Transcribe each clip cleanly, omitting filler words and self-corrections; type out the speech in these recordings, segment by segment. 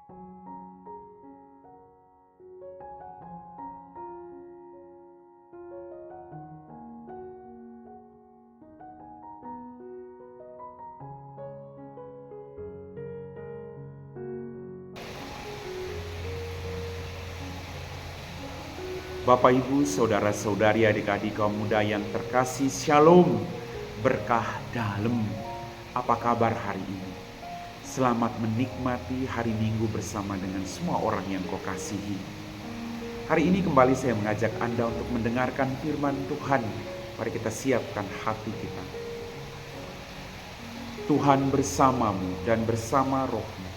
Bapak, Ibu, saudara-saudari, adik-adik kaum muda yang terkasih, Shalom, berkah dalam. Apa kabar hari ini? Selamat menikmati hari Minggu bersama dengan semua orang yang kau kasihi. Hari ini kembali saya mengajak Anda untuk mendengarkan firman Tuhan. Mari kita siapkan hati kita. Tuhan bersamamu dan bersama rohmu.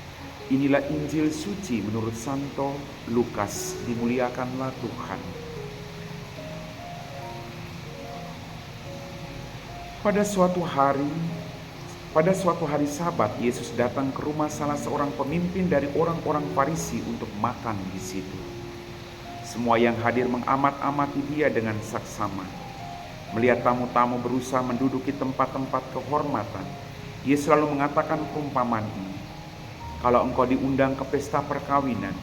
Inilah Injil suci menurut Santo Lukas. Dimuliakanlah Tuhan. Pada suatu hari Sabat, Yesus datang ke rumah salah seorang pemimpin dari orang-orang Farisi untuk makan di situ. Semua yang hadir mengamat-amati dia dengan saksama. Melihat tamu-tamu berusaha menduduki tempat-tempat kehormatan, Yesus selalu mengatakan perumpamaan ini. Kalau engkau diundang ke pesta perkawinan,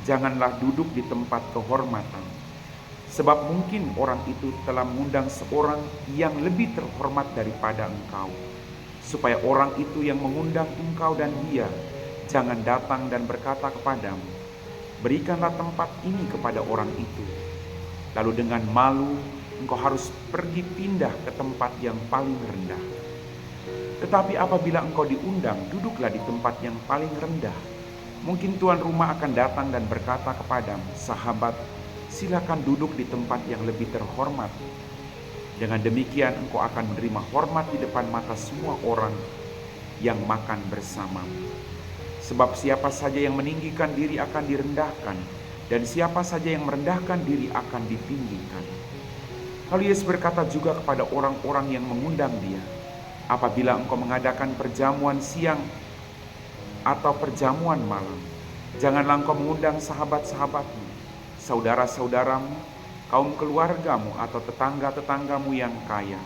janganlah duduk di tempat kehormatan. Sebab mungkin orang itu telah mengundang seorang yang lebih terhormat daripada engkau. Supaya orang itu yang mengundang engkau dan dia jangan datang dan berkata kepadamu, berikanlah tempat ini kepada orang itu. Lalu dengan malu engkau harus pergi pindah ke tempat yang paling rendah. Tetapi apabila engkau diundang, duduklah di tempat yang paling rendah. Mungkin tuan rumah akan datang dan berkata kepadamu, sahabat, silakan duduk di tempat yang lebih terhormat. Dengan demikian engkau akan menerima hormat di depan mata semua orang yang makan bersamamu. Sebab siapa saja yang meninggikan diri akan direndahkan, dan siapa saja yang merendahkan diri akan ditinggikan. Lalu Yesus berkata juga kepada orang-orang yang mengundang dia, apabila engkau mengadakan perjamuan siang atau perjamuan malam, janganlah engkau mengundang sahabat-sahabatmu, saudara-saudaramu, kaum keluargamu atau tetangga-tetanggamu yang kaya,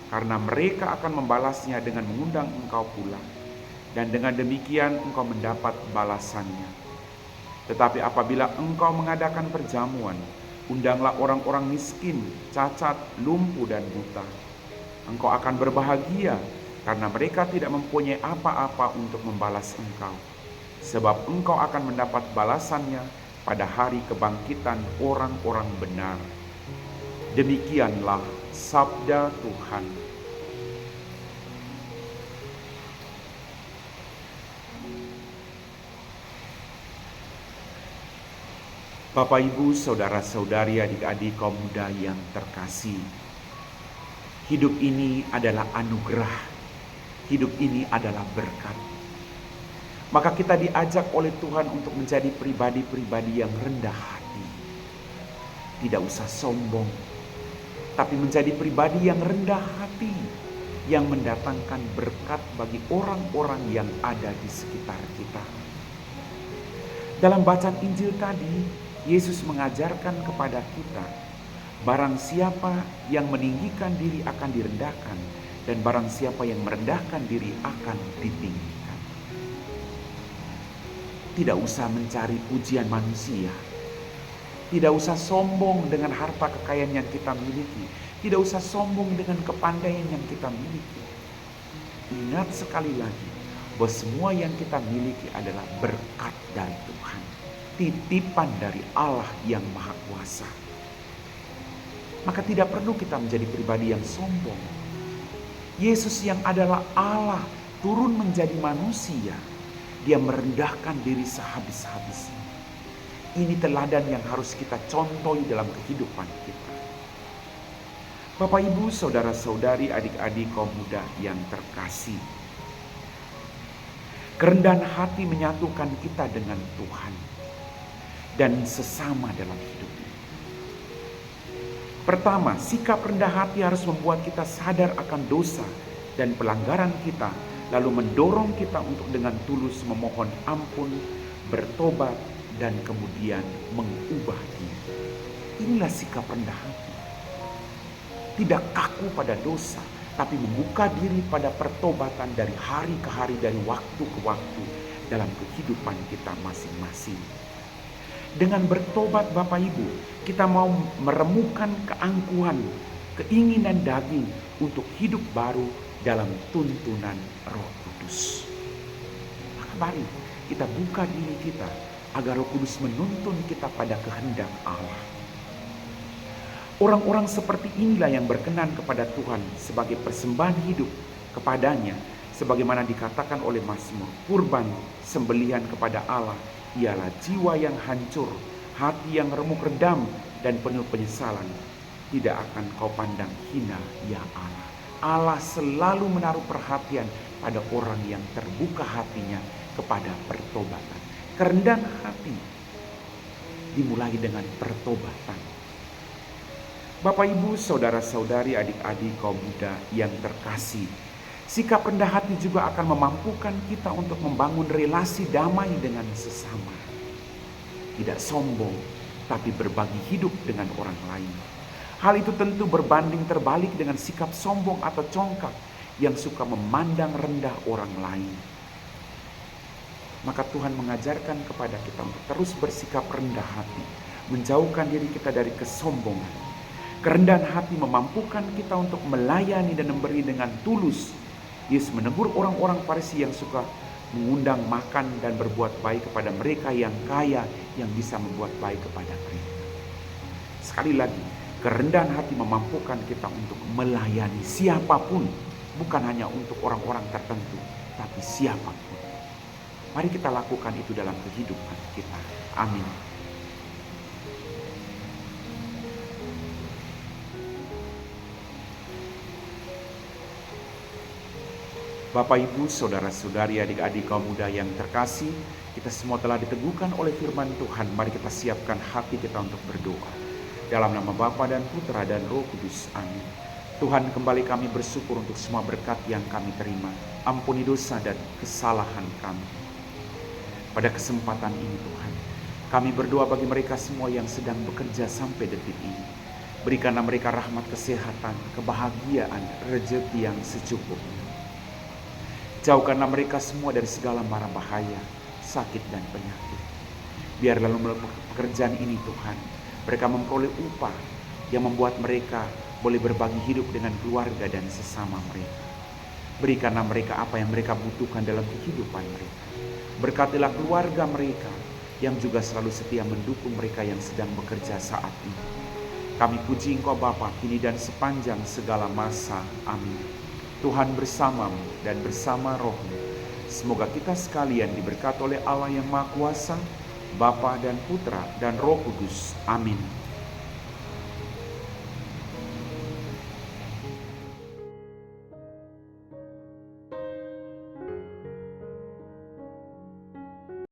karena mereka akan membalasnya dengan mengundang engkau pula, dan dengan demikian engkau mendapat balasannya. Tetapi apabila engkau mengadakan perjamuan, undanglah orang-orang miskin, cacat, lumpuh dan buta. Engkau akan berbahagia karena mereka tidak mempunyai apa-apa untuk membalas engkau, sebab engkau akan mendapat balasannya pada hari kebangkitan orang-orang benar. Demikianlah sabda Tuhan. Bapak, Ibu, saudara-saudari, adik-adik kaum muda yang terkasih, hidup ini adalah anugerah, hidup ini adalah berkat. Maka kita diajak oleh Tuhan untuk menjadi pribadi-pribadi yang rendah hati. Tidak usah sombong, tapi menjadi pribadi yang rendah hati, yang mendatangkan berkat bagi orang-orang yang ada di sekitar kita. Dalam bacaan Injil tadi, Yesus mengajarkan kepada kita, barang siapa yang meninggikan diri akan direndahkan, dan barang siapa yang merendahkan diri akan ditinggikan. Tidak usah mencari pujian manusia. Tidak usah sombong dengan harta kekayaan yang kita miliki. Tidak usah sombong dengan kepandaian yang kita miliki. Ingat sekali lagi, bahwa semua yang kita miliki adalah berkat dari Tuhan. Titipan dari Allah yang Maha Kuasa. Maka tidak perlu kita menjadi pribadi yang sombong. Yesus yang adalah Allah turun menjadi manusia. Dia merendahkan diri sehabis-habisnya. Ini teladan yang harus kita contohi dalam kehidupan kita. Bapak, Ibu, saudara-saudari, adik-adik kaum muda yang terkasih. Kerendahan hati menyatukan kita dengan Tuhan dan sesama dalam hidup ini. Pertama, sikap rendah hati harus membuat kita sadar akan dosa dan pelanggaran kita, lalu mendorong kita untuk dengan tulus memohon ampun, bertobat, dan kemudian mengubah diri. Inilah sikap rendah hati. Tidak kaku pada dosa, tapi membuka diri pada pertobatan dari hari ke hari, dari waktu ke waktu, dalam kehidupan kita masing-masing. Dengan bertobat Bapak Ibu, kita mau meremukan keangkuhan, keinginan daging untuk hidup baru dalam tuntunan Roh Kudus. Maka mari kita buka diri kita agar Roh Kudus menuntun kita pada kehendak Allah. Orang-orang seperti inilah yang berkenan kepada Tuhan sebagai persembahan hidup kepadanya, sebagaimana dikatakan oleh Mazmur, kurban sembelihan kepada Allah ialah jiwa yang hancur, hati yang remuk redam dan penuh penyesalan. Tidak akan kau pandang hina ya Allah. Allah selalu menaruh perhatian pada orang yang terbuka hatinya kepada pertobatan. Kerendahan hati dimulai dengan pertobatan. Bapak Ibu, saudara-saudari, adik-adik kaum muda yang terkasih, sikap rendah hati juga akan memampukan kita untuk membangun relasi damai dengan sesama. Tidak sombong, tapi berbagi hidup dengan orang lain. Hal itu tentu berbanding terbalik dengan sikap sombong atau congkak yang suka memandang rendah orang lain. Maka Tuhan mengajarkan kepada kita untuk terus bersikap rendah hati, menjauhkan diri kita dari kesombongan. Kerendahan hati memampukan kita untuk melayani dan memberi dengan tulus. Yesus menegur orang-orang Farisi yang suka mengundang makan dan berbuat baik kepada mereka yang kaya, yang bisa membuat baik kepada mereka. Sekali lagi, kerendahan hati memampukan kita untuk melayani siapapun, bukan hanya untuk orang-orang tertentu, tapi siapapun. Mari kita lakukan itu dalam kehidupan kita. Amin. Bapak Ibu, saudara-saudari, adik-adik kaum muda yang terkasih, kita semua telah diteguhkan oleh firman Tuhan. Mari kita siapkan hati kita untuk berdoa. Dalam nama Bapa dan Putra dan Roh Kudus. Amin. Tuhan, kembali kami bersyukur untuk semua berkat yang kami terima. Ampuni dosa dan kesalahan kami. Pada kesempatan ini Tuhan, kami berdoa bagi mereka semua yang sedang bekerja sampai detik ini. Berikanlah mereka rahmat kesehatan, kebahagiaan, rezeki yang secukupnya. Jauhkanlah mereka semua dari segala mara bahaya, sakit dan penyakit. Biar lalu melalui pekerjaan ini Tuhan, mereka memperoleh upah yang membuat mereka boleh berbagi hidup dengan keluarga dan sesama mereka. Berikanlah mereka apa yang mereka butuhkan dalam kehidupan mereka. Berkatilah keluarga mereka yang juga selalu setia mendukung mereka yang sedang bekerja saat ini. Kami puji Engkau Bapa kini dan sepanjang segala masa. Amin. Tuhan bersamamu dan bersama Roh-Mu. Semoga kita sekalian diberkati oleh Allah yang Maha Kuasa, Bapa dan Putra dan Roh Kudus. Amin.